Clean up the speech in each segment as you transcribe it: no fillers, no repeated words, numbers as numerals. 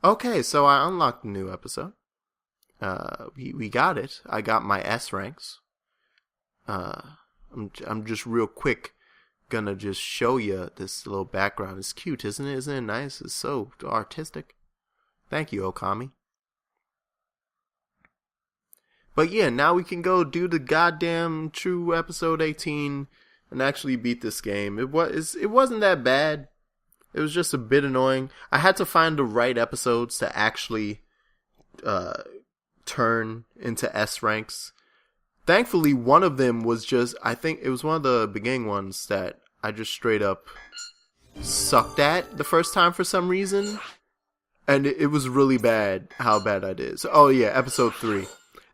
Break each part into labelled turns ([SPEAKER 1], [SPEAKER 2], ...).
[SPEAKER 1] Okay, so I unlocked a new episode. We got it. I got my S ranks. I'm just real quick gonna just show you this little background. It's cute, isn't it? Isn't it nice? It's so artistic. Thank you, Okami. But yeah, now we can go do the goddamn true episode 18 and actually beat this game. It wasn't that bad. It was just a bit annoying. I had to find the right episodes to actually turn into S ranks. Thankfully, one of them was just, I think it was one of the beginning ones that I just straight up sucked at the first time for some reason. And it was really bad how bad I did. So, oh yeah, episode 3.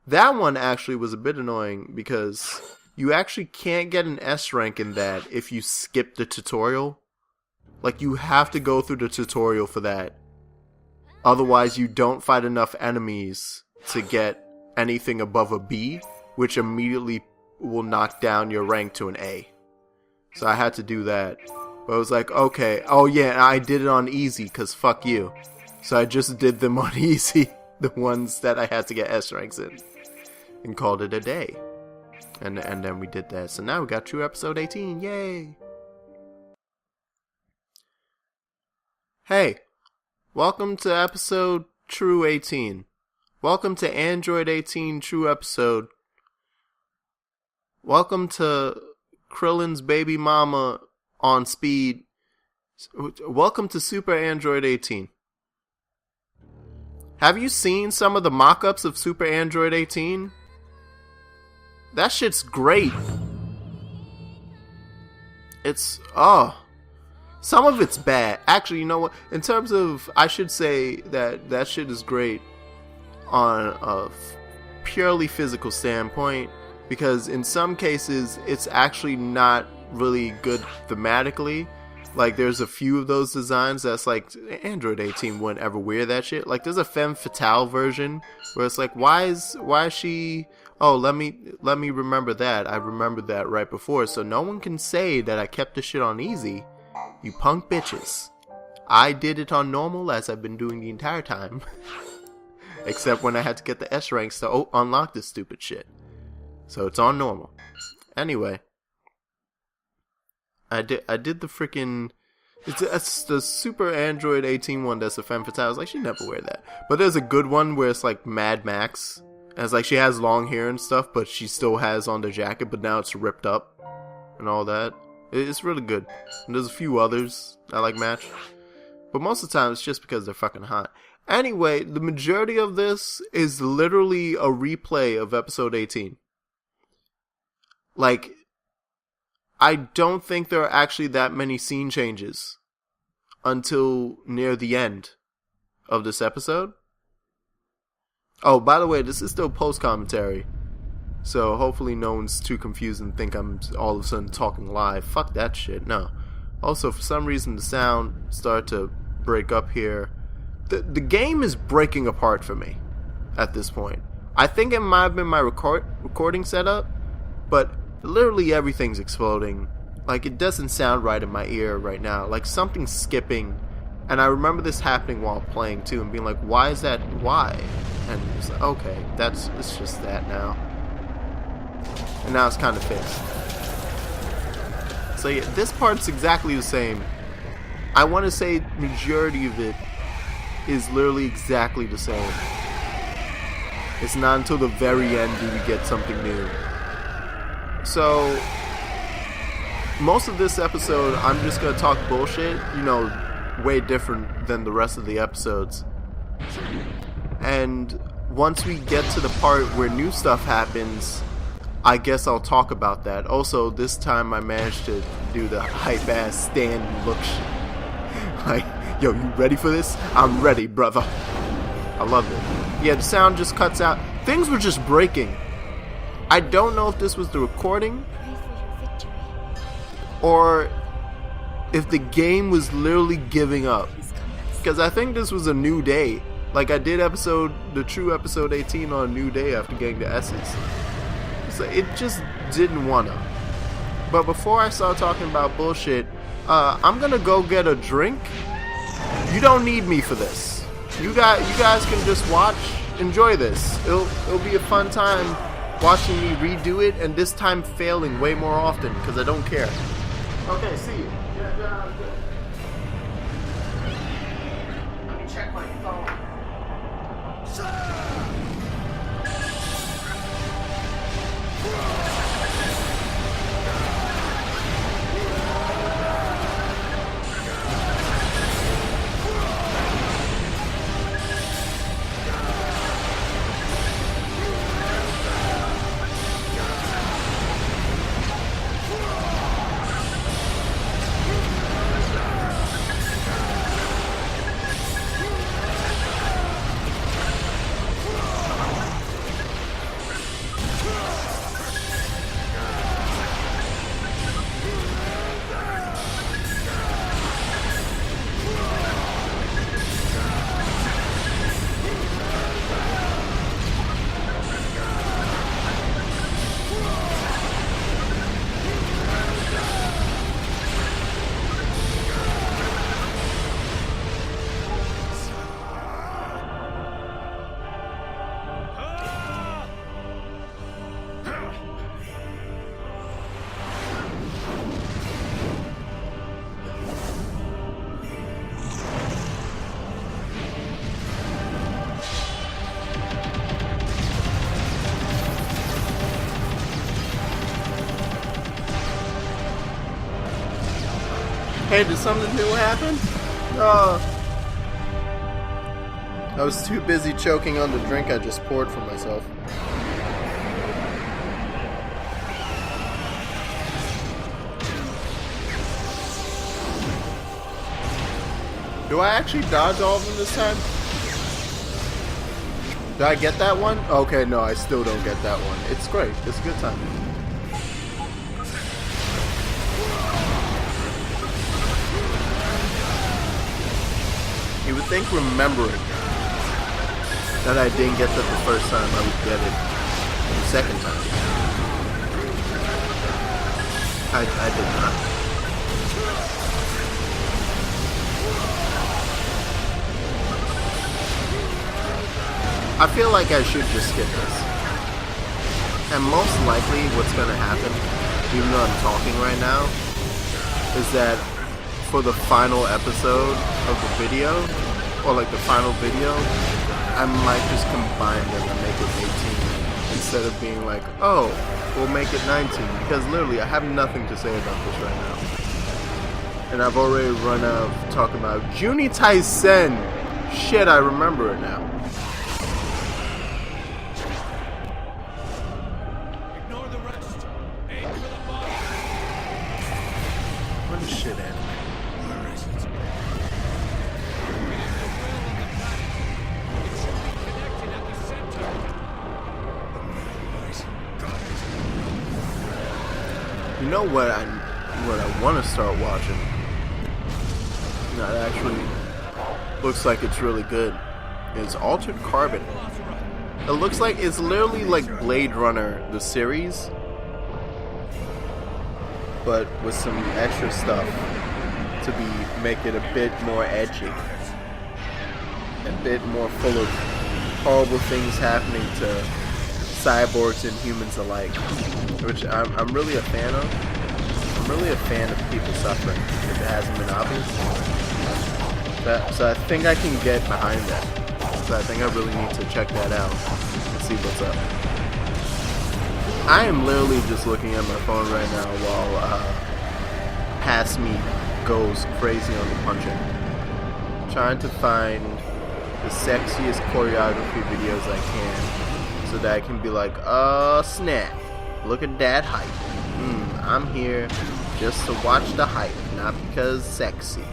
[SPEAKER 1] That one actually was a bit annoying because you actually can't get an S rank in that if you skip the tutorial. Like, you have to go through the tutorial for that. Otherwise, you don't fight enough enemies to get anything above a B, which immediately will knock down your rank to an A. So I had to do that. But I was like, okay, oh yeah, I did it on easy, because fuck you. So I just did them on easy, the ones that I had to get S ranks in, and called it a day. And then we did that. So now we got true episode 18, yay! Hey, welcome to episode True 18. Welcome to Android 18 True episode. Welcome to Krillin's baby mama on speed. Welcome to Super Android 18. Have you seen some of the mock-ups of Super Android 18? That shit's great. Some of it's bad. Actually, you know what? In terms of, I should say that shit is great on a purely physical standpoint, because in some cases, it's actually not really good thematically. Like, there's a few of those designs that's like, Android 18 wouldn't ever wear that shit. Like, there's a femme fatale version where it's like, why is she... Oh, let me remember that. I remembered that right before, so no one can say that I kept the shit on easy. You punk bitches. I did it on normal, as I've been doing the entire time. Except when I had to get the S ranks to unlock this stupid shit. So it's on normal. Anyway. I did the freaking... It's the Super Android 18 one that's a femme fatale. I was like, she'd never wear that. But there's a good one where it's like Mad Max. And it's like she has long hair and stuff, but she still has on the jacket, but now it's ripped up. And all that. It's really good. And there's a few others I like match. But most of the time, it's just because they're fucking hot. Anyway, the majority of this is literally a replay of episode 18. Like, I don't think there are actually that many scene changes until near the end of this episode. Oh, by the way, this is still post-commentary. So hopefully no one's too confused and think I'm all of a sudden talking live. Fuck that shit, no. Also, for some reason, the sound started to break up here. The game is breaking apart for me at this point. I think it might have been my recording setup, but literally everything's exploding. Like, it doesn't sound right in my ear right now. Like, something's skipping. And I remember this happening while playing too, and being like, why is that? Why? And it's like, okay, it's just that now. And now it's kind of fixed. So yeah, this part's exactly the same. I want to say majority of it is literally exactly the same. It's not until the very end do we get something new. So, most of this episode, I'm just going to talk bullshit, you know, way different than the rest of the episodes. And once we get to the part where new stuff happens, I guess I'll talk about that. Also, this time I managed to do the hype-ass stand and look shit. Like, yo, you ready for this? I'm ready, brother. I love it. Yeah, the sound just cuts out. Things were just breaking. I don't know if this was the recording or if the game was literally giving up. Because I think this was a new day. Like, I did the true episode 18 on a new day after getting the S's. So it just didn't wanna. But before I start talking about bullshit, I'm gonna go get a drink. You don't need me for this. you guys can just watch, enjoy this. It'll be a fun time watching me redo it, and this time failing way more often because I don't care. Okay, see you. Yeah, let me check my phone. Hey, did something new happen? I was too busy choking on the drink I just poured for myself. Do I actually dodge all of them this time? Did I get that one? Okay, no, I still don't get that one. It's great. It's a good time. You would think remembering that I didn't get that the first time, I would get it the second time. I did not. I feel like I should just skip this. And most likely what's going to happen, even though I'm talking right now, is that for the final episode of the video, or like the final video, I might just combine them and make it 18 instead of being like, oh, we'll make it 19, because literally I have nothing to say about this right now. And I've already run out of talking about Junitai Sen. Shit, I remember it now.
[SPEAKER 2] Ignore the rest. Aim for the bottom.
[SPEAKER 1] What a shit anime.
[SPEAKER 2] Where is it? It is the will of the planet. It should be connected at the center.
[SPEAKER 1] You know what I want to start watching? That actually looks like it's really good. It's Altered Carbon. It looks like it's literally like Blade Runner, the series, but with some extra stuff to make it a bit more edgy, a bit more full of horrible things happening to cyborgs and humans alike, which I'm really a fan of. I'm really a fan of people suffering, if it hasn't been obvious. So I think I can get behind that. So I think I really need to check that out and see what's up. I am literally just looking at my phone right now while Past Me goes crazy on the punching. Trying to find the sexiest choreography videos I can so that I can be like, snap, look at that hype. I'm here just to watch the hype, not because sexy.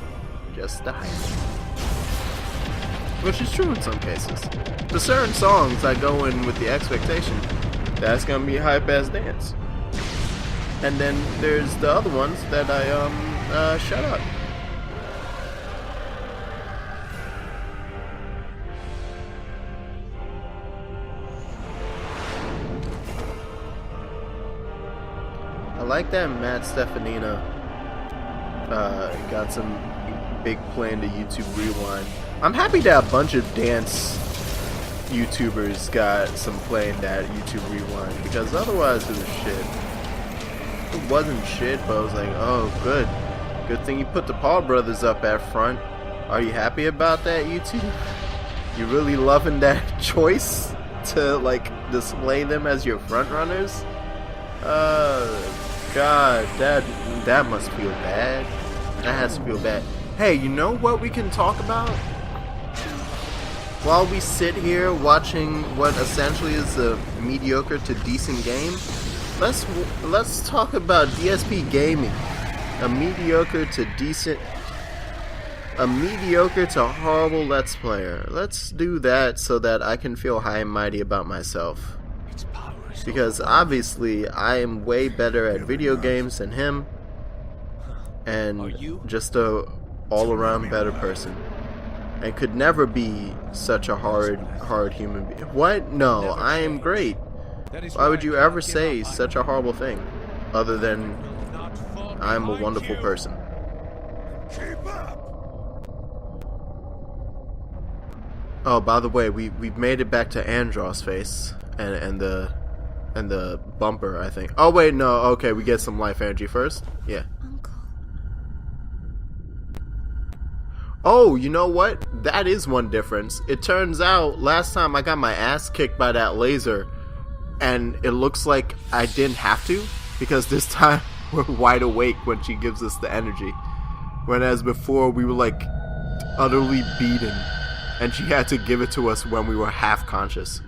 [SPEAKER 1] Just the hype. Which is true in some cases. For certain songs, I go in with the expectation that's gonna be hype ass dance. And then there's the other ones that I shut up. I like that Matt Stefanina got some big play into YouTube Rewind I'm happy that a bunch of dance YouTubers got some play in that YouTube Rewind, because otherwise it was shit. It wasn't shit, but I was like, oh, good. Good thing you put the Paul brothers up at front. Are you happy about that, YouTube? You really loving that choice to, like, display them as your front runners? God, that must feel bad. That has to feel bad. Hey, you know what we can talk about? While we sit here watching what essentially is a mediocre to decent game, let's talk about DSP gaming. A mediocre to decent, a mediocre to horrible Let's Player. Let's do that so that I can feel high and mighty about myself. Because obviously I am way better at video games than him, and just a all-around better person. And could never be such a hard human being. What? No, I am great. Why would you ever say such a horrible thing? Other than, I'm a wonderful person. Oh, by the way, we've made it back to Andros' face. And the bumper, I think. Oh, wait, no, okay, we get some life energy first? Yeah. Oh, you know what? That is one difference. It turns out last time I got my ass kicked by that laser, and it looks like I didn't have to, because this time we're wide awake when she gives us the energy. Whereas before we were like utterly beaten, and she had to give it to us when we were half conscious.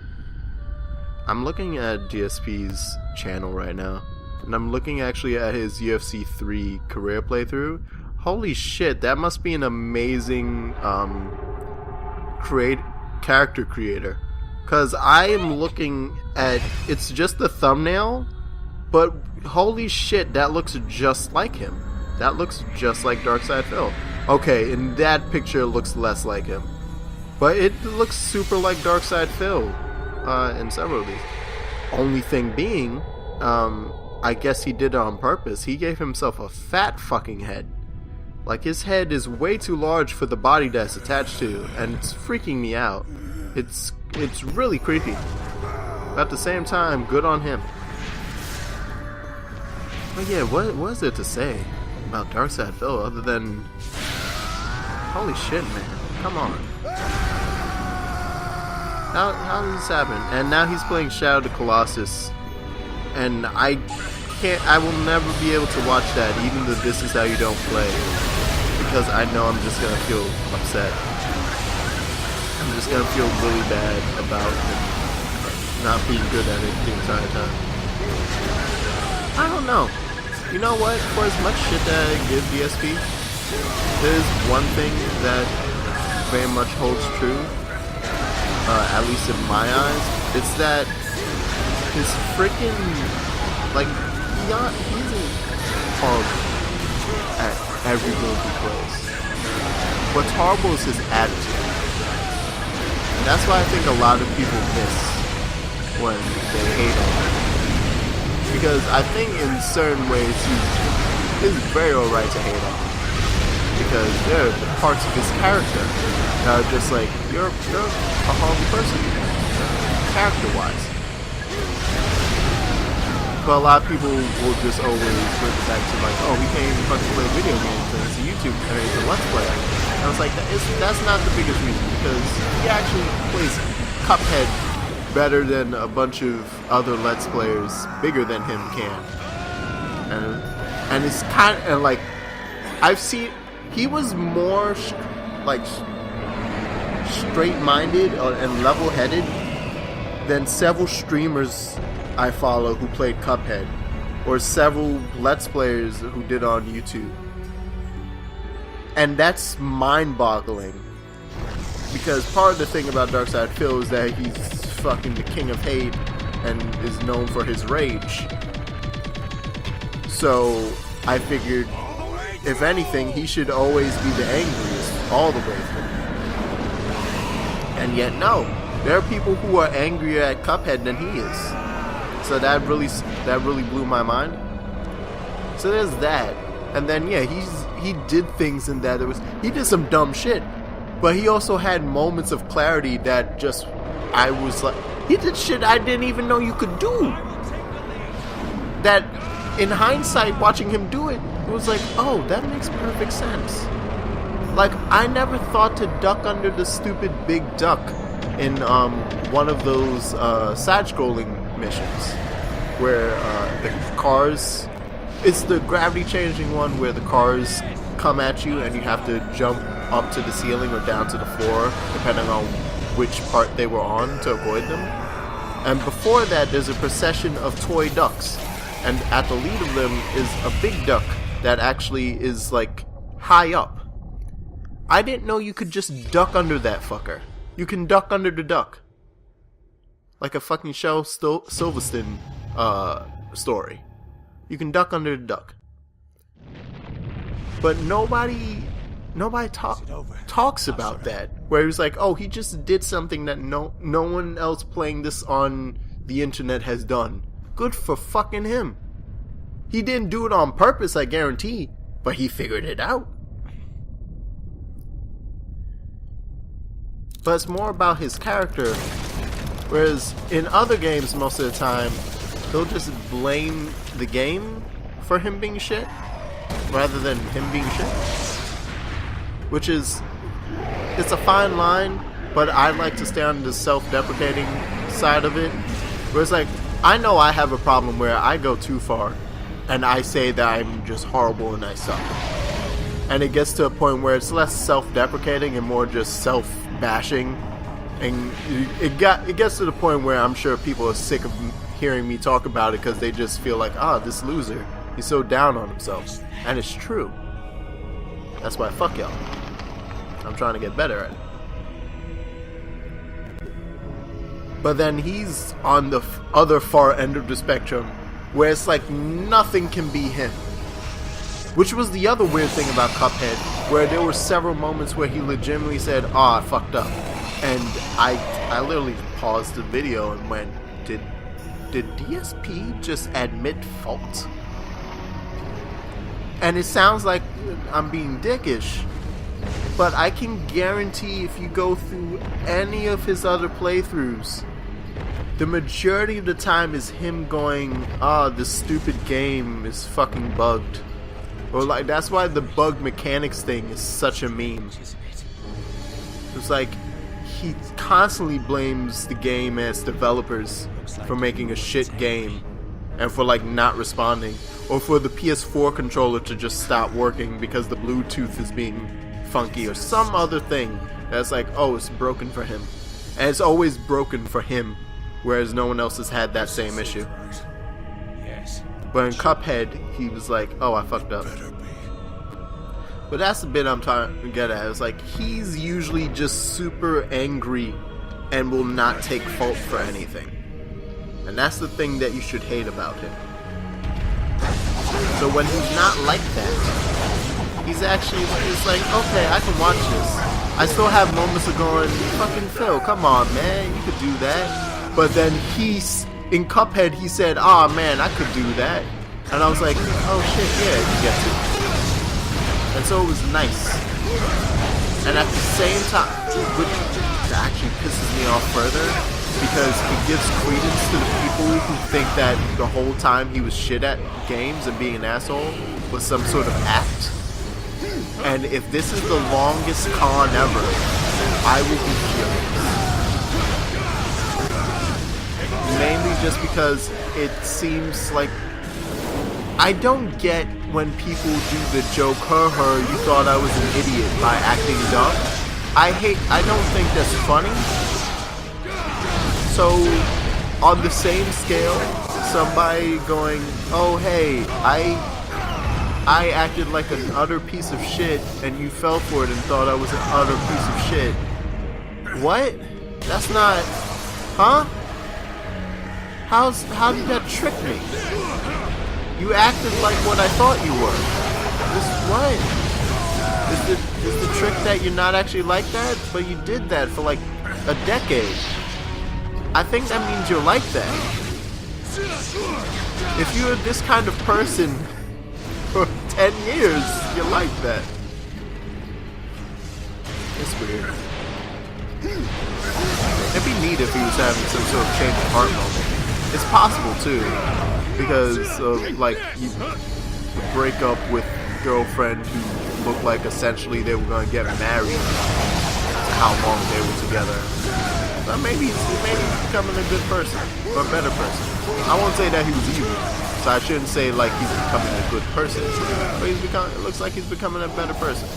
[SPEAKER 1] I'm looking at DSP's channel right now, and I'm looking actually at his UFC 3 career playthrough. Holy shit, that must be an amazing character creator. Because I am looking at, it's just the thumbnail, but holy shit, that looks just like him. That looks just like Darkside Phil. Okay, in that picture it looks less like him. But it looks super like Darkside Phil in several of these. Only thing being, I guess he did it on purpose. He gave himself a fat fucking head. Like, his head is way too large for the body that's attached to, and it's freaking me out. It's really creepy. But at the same time, good on him. But yeah, what is there to say about Darkside Phil other than, holy shit, man, come on. How does this happen? And now he's playing Shadow of the Colossus, and I will never be able to watch that, even though this is how you don't play. Because I know I'm just gonna feel upset. I'm just gonna feel really bad about not being good at it the entire time. I don't know. You know what? For as much shit that I give DSP, there's one thing that very much holds true, at least in my eyes. It's that his freaking, like, he isn't horrible at every game he plays. What's horrible is his attitude. And that's why I think a lot of people miss when they hate on him. Because I think in certain ways it's very alright to hate on him. Because there are parts of his character that are just like, you're a horrible person, character-wise. But a lot of people will just always bring it back to like, oh, he can't even fucking play video games, and he's a YouTube, or he's a Let's Player. And I was like, that's not the biggest reason, because he actually plays Cuphead better than a bunch of other Let's Players bigger than him can. And it's kind of like, I've seen, he was more straight-minded and level-headed than several streamers I follow who played Cuphead, or several Let's Players who did on YouTube. And that's mind-boggling, because part of the thing about Darkside Phil is that he's fucking the king of hate and is known for his rage. So I figured, if anything, he should always be the angriest all the way through. And yet no, there are people who are angrier at Cuphead than he is. So that really blew my mind. So there's that. And then yeah, he did things in that he did some dumb shit. But he also had moments of clarity that just, I was like, he did shit I didn't even know you could do. That, in hindsight, watching him do it, it was like, oh, that makes perfect sense. Like, I never thought to duck under the stupid big duck in one of those side-scrolling missions. Where the cars, it's the gravity-changing one where the cars come at you and you have to jump up to the ceiling or down to the floor, depending on which part they were on to avoid them. And before that, there's a procession of toy ducks. And at the lead of them is a big duck that actually is, like, high up. I didn't know you could just duck under that fucker. You can duck under the duck. Like a fucking Shel Silverstone story. You can duck under the duck. But nobody talks about that. Where he was like, oh, he just did something that no one else playing this on the internet has done. Good for fucking him. He didn't do it on purpose, I guarantee, but he figured it out. But it's more about his character. Whereas in other games, most of the time, they'll just blame the game for him being shit, rather than him being shit. Which is, it's a fine line, but I like to stay on the self-deprecating side of it. Where it's like, I know I have a problem where I go too far, and I say that I'm just horrible and I suck. And it gets to a point where it's less self-deprecating and more just self-bashing. And it gets to the point where I'm sure people are sick of hearing me talk about it because they just feel like, this loser, he's so down on himself. And it's true. That's why fuck y'all. I'm trying to get better at it. But then he's on the other far end of the spectrum, where it's like nothing can be him. Which was the other weird thing about Cuphead, where there were several moments where he legitimately said, I fucked up. And I literally paused the video and went, did DSP just admit fault? And it sounds like I'm being dickish, but I can guarantee if you go through any of his other playthroughs, the majority of the time is him going, this stupid game is fucking bugged. Or like, that's why the bug mechanics thing is such a meme. It's like, he constantly blames the game as developers for making a shit game and for like not responding, or for the PS4 controller to just stop working because the Bluetooth is being funky, or some other thing that's like, it's broken for him. And it's always broken for him, whereas no one else has had that same issue. But in Cuphead, he was like, I fucked up. But that's the bit I'm trying to get at. It's like, he's usually just super angry and will not take fault for anything. And that's the thing that you should hate about him. So when he's not like that, he's actually, it's like, okay, I can watch this. I still have moments of going, fucking Phil, come on, man, you could do that. But then in Cuphead, he said, man, I could do that. And I was like, oh shit, yeah, you get to. And so it was nice. And at the same time, which actually pisses me off further, because it gives credence to the people who think that the whole time he was shit at games and being an asshole was some sort of act. And if this is the longest con ever, I will be furious. Mainly just because it seems like, I don't get when people do the joke, you thought I was an idiot by acting dumb. I don't think that's funny. So, on the same scale, somebody going, hey, I acted like an utter piece of shit, and you fell for it and thought I was an utter piece of shit. What? That's not... Huh? How did that trick me? You acted like what I thought you were. What? Is the trick that you're not actually like that? But you did that for like a decade. I think that means you're like that. If you're this kind of person for 10 years, you're like that. It's weird. It'd be neat if he was having some sort of change of heart moment. It's possible too, because of like you break up with girlfriend who looked like essentially they were gonna get married. To how long they were together. But maybe he's becoming a good person or a better person. I won't say that he was evil, so I shouldn't say like he's becoming a good person. But it looks like he's becoming a better person.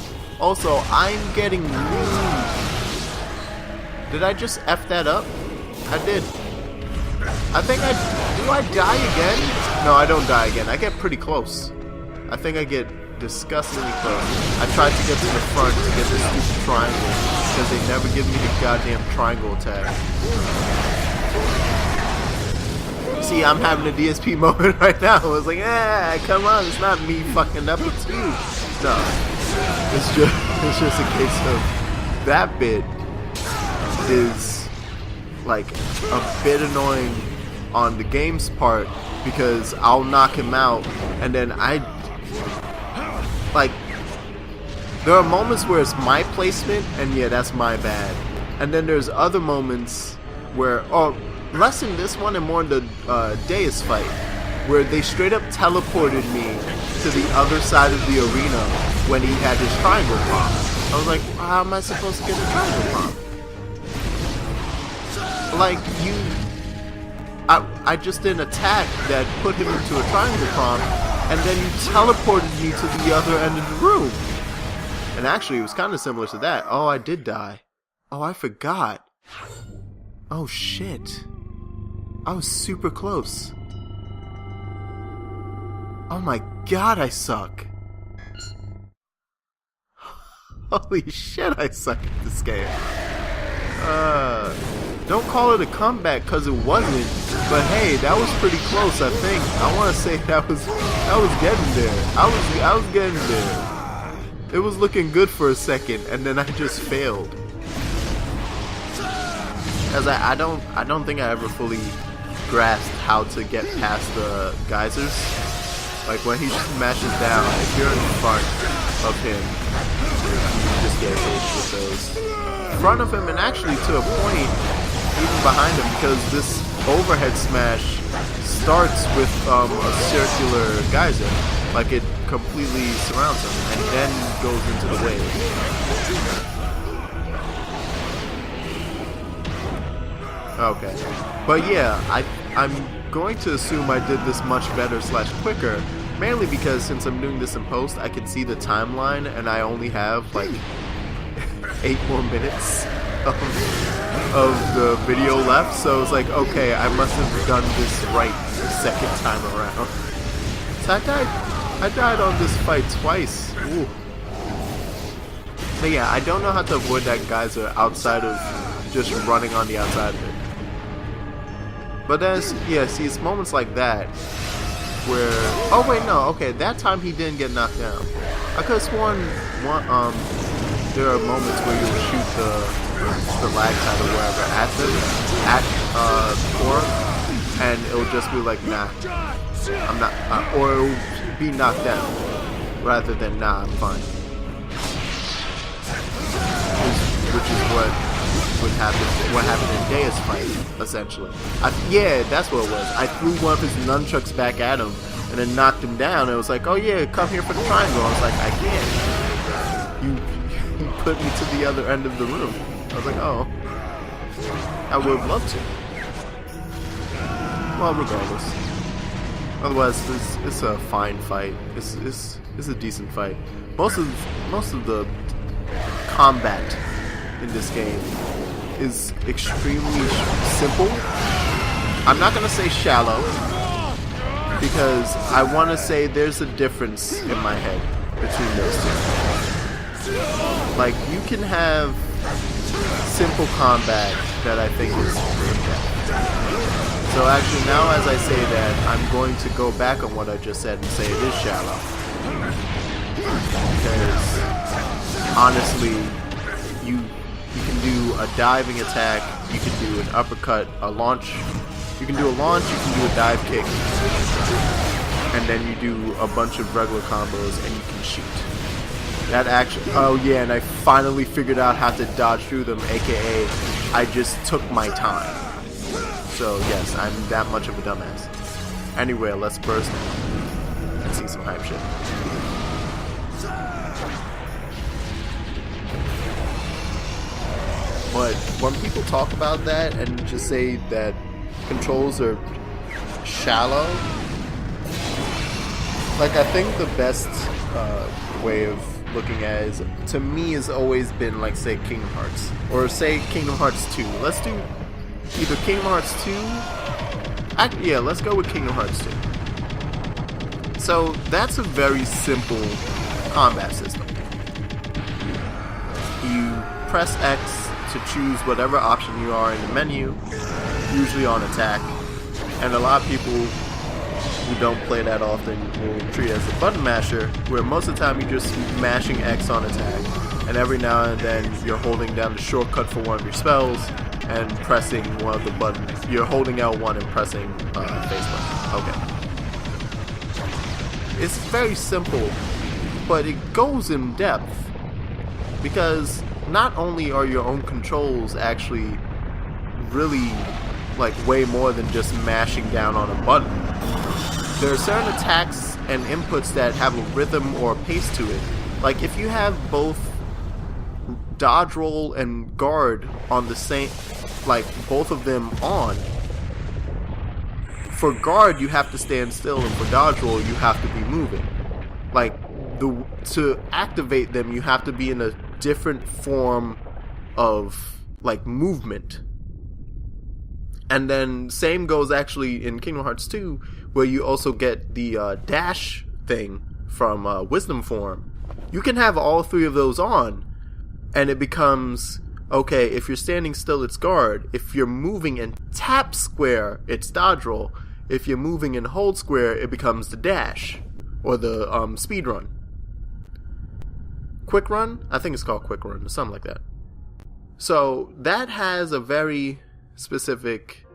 [SPEAKER 1] Also, I'm getting rude. Did I just F that up? I did. I think do I die again? No, I don't die again. I get pretty close. I think I get disgustingly close. I tried to get to the front to get this stupid triangle because they never give me the goddamn triangle attack. See, I'm having a DSP moment right now. I was like, come on, it's not me fucking up, it's you. No, it's just a case of that bit is like a bit annoying on the game's part because I'll knock him out and then like there are moments where it's my placement and yeah, that's my bad, and then there's other moments where less in this one and more in the Deus fight where they straight up teleported me to the other side of the arena when he had his triangle bomb. I was like, how am I supposed to get a triangle bomb? Like I just did an attack that put him into a triangle bomb, and then you teleported me to the other end of the room. And actually, it was kind of similar to that. Oh, I did die. Oh, I forgot. Oh, shit. I was super close. Oh my god, I suck. Holy shit, I suck at this game. Don't call it a comeback because it wasn't, but hey, that was pretty close. I think I want to say that was getting there. I was getting there. It was looking good for a second, and then I just failed. As I don't think I ever fully grasped how to get past the geysers. Like when he smashes down, if you're in front of him, you just get hit with those. In front of him, and actually to a point, even behind him, because this overhead smash starts with a circular geyser. Like it completely surrounds him and then goes into the wave. Okay. But yeah, I'm going to assume I did this much better / quicker, mainly because since I'm doing this in post, I can see the timeline and I only have like 8 more minutes of the video left, so it's like, okay, I must have done this right the second time around. So I died on this fight twice. Ooh. But yeah, I don't know how to avoid that geyser outside of just running on the outside of it. But then, yeah, see, it's moments like that where, oh wait, no, okay, that time he didn't get knocked down. I could have sworn there are moments where you'll shoot the lagtide or wherever at them, at Core, and it'll just be like, nah, I'm not, or it'll be knocked down, rather than nah, I'm fine. Which is what happened in Deus fight, essentially. Yeah, that's what it was. I threw one of his nunchucks back at him, and then knocked him down, and it was like, oh yeah, come here for the triangle. I was like, I can't. You put me to the other end of the room. I was like, oh, I would have loved to. Well, regardless. Otherwise, it's a fine fight. It's a decent fight. Most of the combat in this game is extremely simple. I'm not gonna say shallow because I want to say there's a difference in my head between those two. Like, you can have simple combat that I think is in-depth. So actually, now as I say that, I'm going to go back on what I just said and say it is shallow. Because honestly, you can do a diving attack, you can do an uppercut, a launch. You can do a launch, you can do a dive kick, and then you do a bunch of regular combos and you can shoot. That action. Oh yeah, and I finally figured out how to dodge through them, aka I just took my time. So yes, I'm that much of a dumbass. Anyway, let's burst and see some hype shit. But when people talk about that and just say that controls are shallow, like I think the best way of looking at it is, to me, has always been like, say, Kingdom Hearts, or say Kingdom Hearts 2. Let's do either Kingdom Hearts 2. Yeah, let's go with Kingdom Hearts 2. So that's a very simple combat system. You press X to choose whatever option you are in the menu, usually on attack, and a lot of people who don't play that often will treat it as a button masher, where most of the time you're just mashing X on attack, and every now and then you're holding down the shortcut for one of your spells and pressing one of the buttons. You're holding L1 and pressing face button. Okay. It's very simple, but it goes in depth, because not only are your own controls actually really like way more than just mashing down on a button. There are certain attacks and inputs that have a rhythm or a pace to it. Like if you have both dodge roll and guard on the same, like both of them on, for guard you have to stand still, and for dodge roll you have to be moving. Like to activate them you have to be in a different form of like movement. And then same goes actually in Kingdom Hearts 2, where you also get the dash thing from Wisdom Form. You can have all three of those on, and it becomes, okay, if you're standing still, it's guard. If you're moving and tap square, it's dodge roll. If you're moving and hold square, it becomes the dash, or the speed run. Quick run? I think it's called quick run, or something like that. So that has a very specific,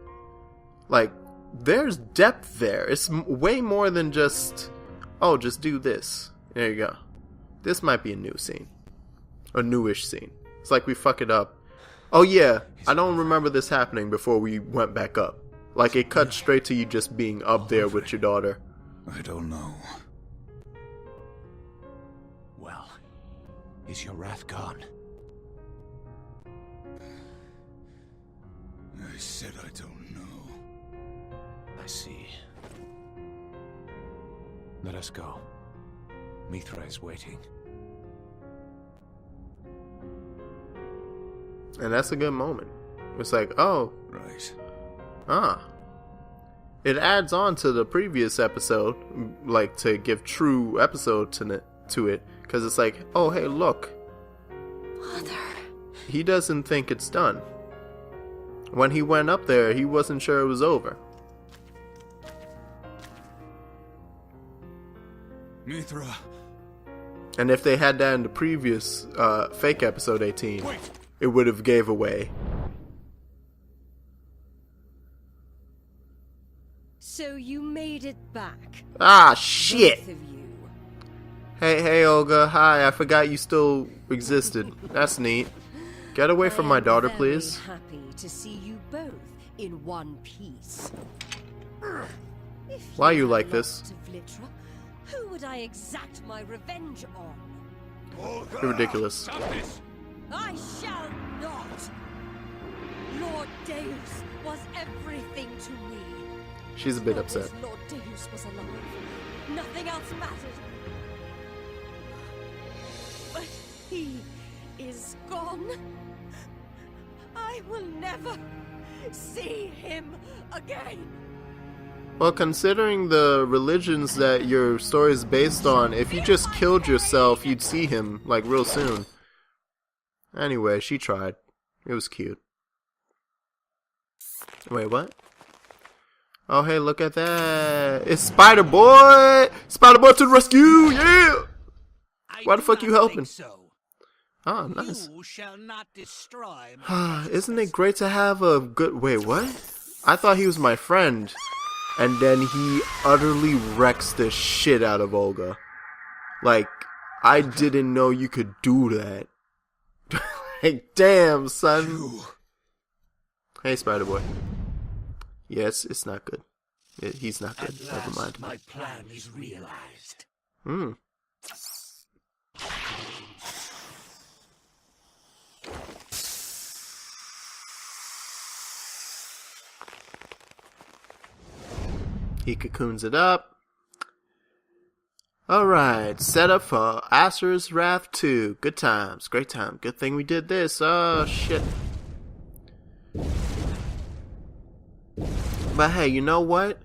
[SPEAKER 1] like, there's depth there. It's way more than just, oh, just do this. There you go. This might be a new scene. A newish scene. It's like we fuck it up. Oh yeah, I don't remember this happening before we went back up. Like it cut straight to you just being up there with your daughter.
[SPEAKER 3] I don't know.
[SPEAKER 2] Well, is your wrath gone?
[SPEAKER 3] I said I don't know.
[SPEAKER 2] I see. Let us go. Mithra is waiting.
[SPEAKER 1] And that's a good moment. It's like, oh,
[SPEAKER 3] Right.
[SPEAKER 1] It adds on to the previous episode, like to give true episode to it, because it's like, oh, hey, look.
[SPEAKER 4] Mother.
[SPEAKER 1] He doesn't think it's done. When he went up there, he wasn't sure it was over.
[SPEAKER 3] Mithra.
[SPEAKER 1] And if they had that in the previous fake episode 18,
[SPEAKER 2] Wait.
[SPEAKER 1] it would have gave away.
[SPEAKER 4] So you made it back.
[SPEAKER 1] Ah, shit!
[SPEAKER 4] Both of you.
[SPEAKER 1] Hey, Olga. Hi, I forgot you still existed. That's neat. Get away from my daughter, please.
[SPEAKER 4] I'm happy to see you both in one piece. If
[SPEAKER 1] Why you
[SPEAKER 4] had
[SPEAKER 1] like this?
[SPEAKER 4] lost to Vlitra, who would I exact my revenge on?
[SPEAKER 1] You're ridiculous.
[SPEAKER 2] Stop this!
[SPEAKER 4] I shall not! Lord Deus was everything to me.
[SPEAKER 1] She's a bit
[SPEAKER 4] Long
[SPEAKER 1] upset.
[SPEAKER 4] as Lord Deus was alive, nothing else mattered. But he is gone. I will never see him again.
[SPEAKER 1] Well, considering the religions that your story is based on, if you just killed yourself, you'd see him, like, real soon. Anyway, she tried. It was cute. Wait, what? Oh, hey, look at that. It's Spider Boy! Spider Boy to the rescue! Yeah! Why the fuck you helping? Oh, nice.
[SPEAKER 5] You shall not destroy my
[SPEAKER 1] Isn't it great to have a good... Wait, what? I thought he was my friend. And then he utterly wrecks the shit out of Olga. Like, I didn't know you could do that. Like, damn, son. Hey, Spider-Boy. Yes, it's not good. He's not good. Never mind.
[SPEAKER 5] My plan is realized.
[SPEAKER 1] He cocoons it up. Alright, set up for Asura's Wrath 2. Good times, great time. Good thing we did this. Oh, shit. But hey, you know what?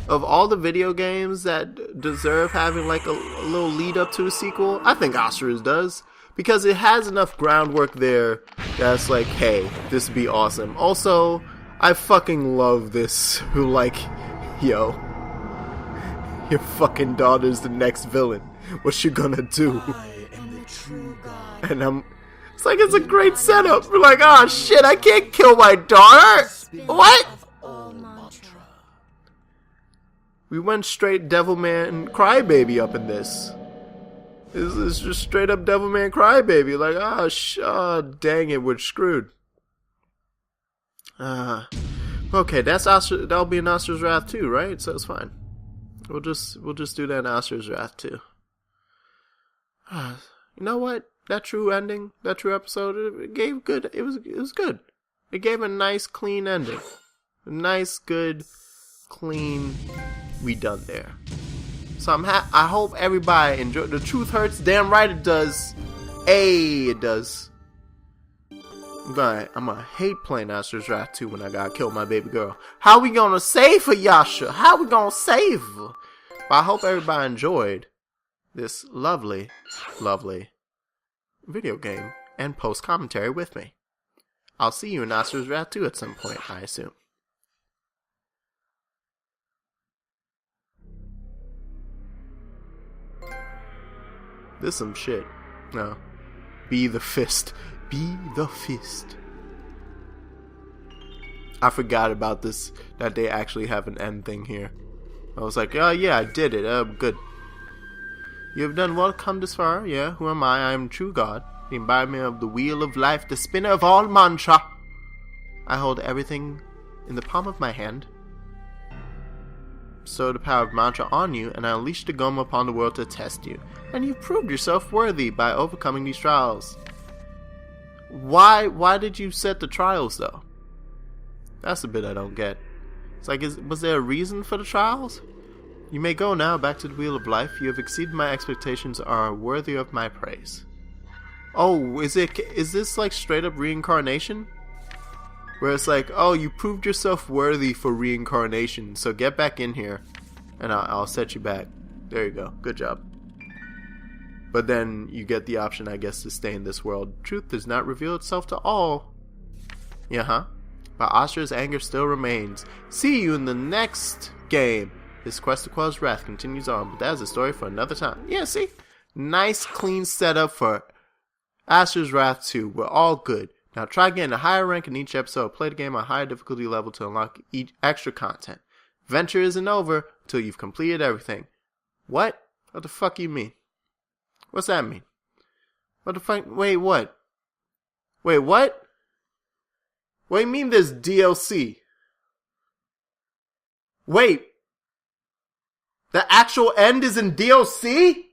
[SPEAKER 1] Of all the video games that deserve having like a little lead up to a sequel, I think Asura's does. Because it has enough groundwork there that's like, hey, this would be awesome. Also, I fucking love this. Like, yo, your fucking daughter's the next villain. What you gonna do?
[SPEAKER 5] I am the true God.
[SPEAKER 1] And it's like, it's a great setup. We're like, oh shit, I can't kill my daughter. What? We went straight Devilman Crybaby up in this. This is just straight up Devilman Crybaby. Like, oh, dang it, we're screwed. Okay, that'll be in Asura's Wrath 2, right? So it's fine. We'll just do that in Asura's Wrath 2. You know what? That true ending, that true episode, it gave good. It was good. It gave a nice, clean ending. A nice, good, clean. We done there. So I hope everybody enjoyed. The truth hurts. Damn right it does. It does. I'm gonna hate playing Asura's Wrath 2 when I gotta kill my baby girl. How we gonna save her, Yasha? How we gonna save her? But I hope everybody enjoyed this lovely, lovely video game and post commentary with me. I'll see you in Asura's Wrath 2 at some point, I assume. This some shit. No. Be the fist. Be the fist. I forgot about this, that they actually have an end thing here. I was like, oh yeah, I did it. Good. You have done well, come this far. Yeah, who am I? I am true God, the embodiment of the wheel of life, the spinner of all mantra. I hold everything in the palm of my hand. Bestow the power of mantra on you, and I unleash the Goma upon the world to test you. And you've proved yourself worthy by overcoming these trials. Why did you set the trials, though? That's the bit I don't get. It's like, was there a reason for the trials? You may go now back to the wheel of life. You have exceeded my expectations, are worthy of my praise. Oh, is this like straight up reincarnation? Where it's like, oh, you proved yourself worthy for reincarnation, so get back in here, and I'll set you back. There you go. Good job. But then you get the option, I guess, to stay in this world. Truth does not reveal itself to all. Yeah, But Asura's anger still remains. See you in the next game. This quest to quell his wrath continues on, but that is a story for another time. Yeah, see? Nice, clean setup for Asura's Wrath 2. We're all good. Now try getting a higher rank in each episode. Play the game on a higher difficulty level to unlock each extra content. Adventure isn't over until you've completed everything. What? What the fuck you mean? What's that mean? What the fuck? Wait, what? Wait, what? What do you mean there's DLC? Wait. The actual end is in DLC?